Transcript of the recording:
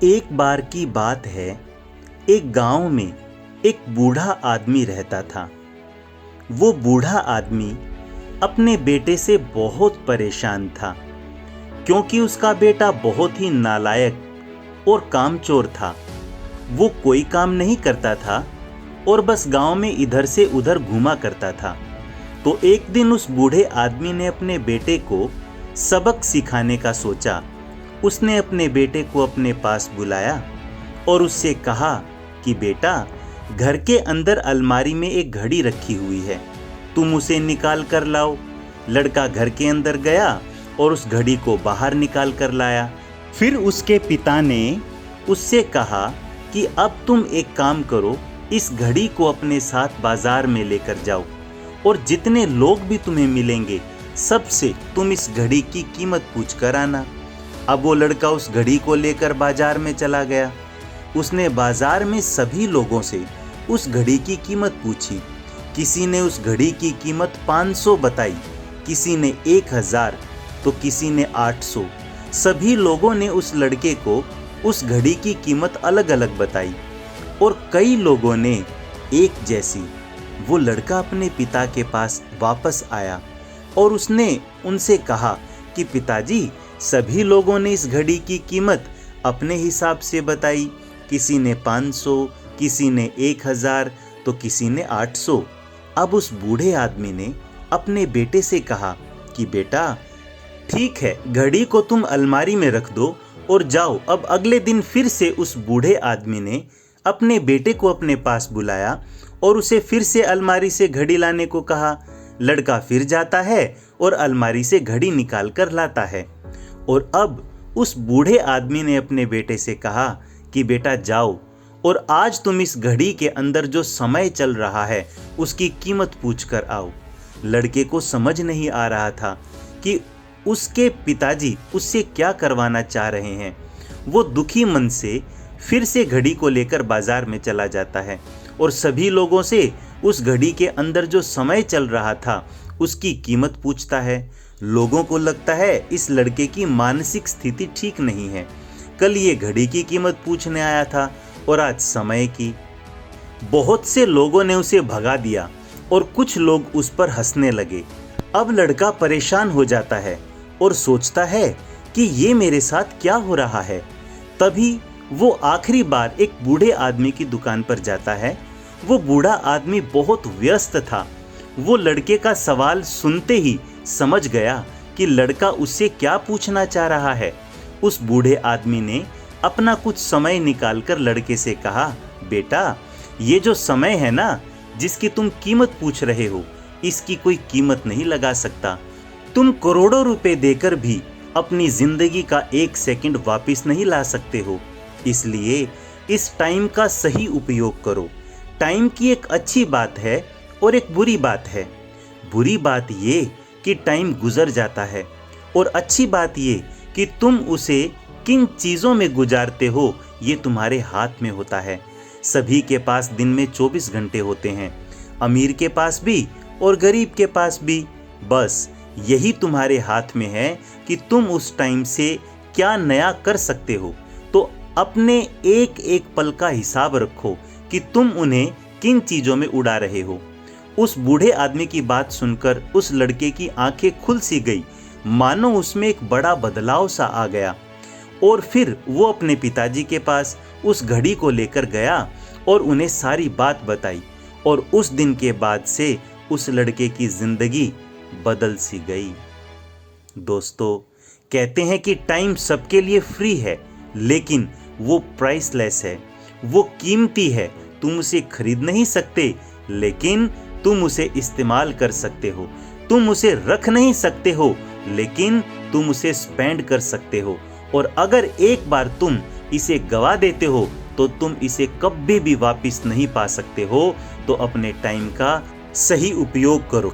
एक बार की बात है, एक गांव में एक बूढ़ा आदमी रहता था। वो बूढ़ा आदमी अपने बेटे से बहुत परेशान था, क्योंकि उसका बेटा बहुत ही नालायक और कामचोर था। वो कोई काम नहीं करता था और बस गांव में इधर से उधर घूमा करता था। तो एक दिन उस बूढ़े आदमी ने अपने बेटे को सबक सिखाने का सोचा। उसने अपने बेटे को अपने पास बुलाया और उससे कहा कि बेटा, घर के अंदर अलमारी में एक घड़ी रखी हुई है, तुम उसे निकाल कर लाओ। लड़का घर के अंदर गया और उस घड़ी को बाहर निकाल कर लाया। फिर उसके पिता ने उससे कहा कि अब तुम एक काम करो, इस घड़ी को अपने साथ बाजार में लेकर जाओ और जितने लोग भी तुम्हें मिलेंगे सबसे तुम इस घड़ी की कीमत पूछ कर आना। अब वो लड़का उस घड़ी को लेकर बाजार में चला गया। उसने बाजार में सभी लोगों से उस घड़ी की कीमत पूछी। किसी ने उस घड़ी की कीमत 500 बताई, किसी ने 1000, तो किसी ने 800। सभी लोगों ने उस लड़के को उस घड़ी की कीमत अलग अलग बताई और कई लोगों ने एक जैसी। वो लड़का अपने पिता के पास वापस आया और उसने उनसे कहा कि पिताजी, सभी लोगों ने इस घड़ी की कीमत अपने हिसाब से बताई। किसी ने 500, किसी ने 1000, तो किसी ने 800। अब उस बूढ़े आदमी ने अपने बेटे से कहा कि बेटा, ठीक है, घड़ी को तुम अलमारी में रख दो और जाओ। अब अगले दिन फिर से उस बूढ़े आदमी ने अपने बेटे को अपने पास बुलाया और उसे फिर से अलमारी से घड़ी लाने को कहा। लड़का फिर जाता है और अलमारी से घड़ी निकाल कर लाता है। और अब उस बूढ़े आदमी ने अपने बेटे से कहा कि बेटा जाओ और आज तुम इस घड़ी के अंदर जो समय चल रहा है उसकी कीमत पूछ कर आओ। लड़के को समझ नहीं आ रहा था कि उसके पिताजी उससे क्या करवाना चाह रहे हैं। वो दुखी मन से फिर से घड़ी को लेकर बाजार में चला जाता है और सभी लोगों से उस घड़ी के अंदर जो समय चल रहा था उसकी कीमत पूछता है। लोगों को लगता है इस लड़के की मानसिक स्थिति ठीक नहीं है। कल ये घड़ी की कीमत पूछने आया था और आज समय की। बहुत से लोगों ने उसे भगा दिया और कुछ लोग उस पर हंसने लगे। अब लड़का परेशान हो जाता है और सोचता है कि ये मेरे साथ क्या हो रहा है। तभी वो आखिरी बार एक बूढ़े आदमी की दुकान पर जाता है। वो बूढ़ा आदमी बहुत व्यस्त था। वो लड़के का सवाल सुनते ही समझ गया कि लड़का उससे क्या पूछना चाह रहा है। उस बूढ़े आदमी ने अपना कुछ समय निकालकर लड़के से कहा, बेटा, ये जो समय है ना, जिसकी तुम कीमत पूछ रहे हो, इसकी कोई कीमत नहीं लगा सकता। तुम करोड़ों रुपए देकर भी अपनी जिंदगी का 1 सेकंड वापस नहीं ला सकते हो। इसलिए इस टाइम का सही उपयोग करो। टाइम की एक अच्छी बात है और एक बुरी बात है। बुरी बात ये कि टाइम गुजर जाता है और अच्छी बात ये कि तुम उसे किन चीज़ों में गुजारते हो ये तुम्हारे हाथ में होता है। सभी के पास दिन में 24 घंटे होते हैं, अमीर के पास भी और गरीब के पास भी। बस यही तुम्हारे हाथ में है कि तुम उस टाइम से क्या नया कर सकते हो। तो अपने एक एक पल का हिसाब रखो कि तुम उन्हें किन चीज़ों में उड़ा रहे हो। उस बूढ़े आदमी की बात सुनकर उस लड़के की आंखें खुल सी गई, मानो उसमें एक बड़ा बदलाव सा आ गया। और फिर वो अपने पिताजी के पास उस घड़ी को लेकर गया और उन्हें सारी बात बताई। और उस दिन के बाद से उस लड़के की जिंदगी बदल सी गई। दोस्तों, कहते हैं कि टाइम सबके लिए फ्री है, लेकिन वो प्राइसलेस है, वो कीमती है। तुम उसे खरीद नहीं सकते, लेकिन तुम उसे इस्तेमाल कर सकते हो। तुम उसे रख नहीं सकते हो, लेकिन तुम उसे स्पेंड कर सकते हो। और अगर एक बार तुम इसे गवा देते हो तो तुम इसे कभी भी वापस नहीं पा सकते हो। तो अपने टाइम का सही उपयोग करो।